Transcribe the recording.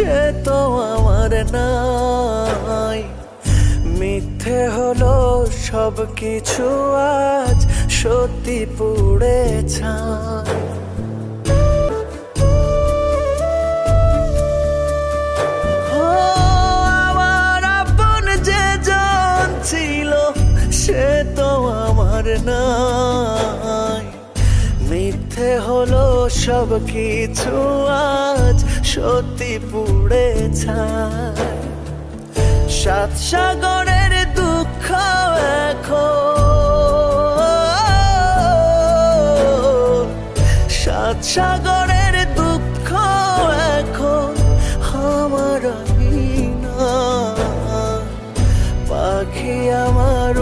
সে তো আমার নাই। মিথ্যে হলো সব কিছু, আজ সত্যি পুড়ে ছাই। আমার আপন যে জন ছিল সে তো আমার নাই। মিথ্যে হলো সব কিছু, আজ সত্যি পুড়ে ছাই। সাত সাগরের দুঃখ এখন, সাত সাগরের দুঃখ এখন আমার না। পাখি আমার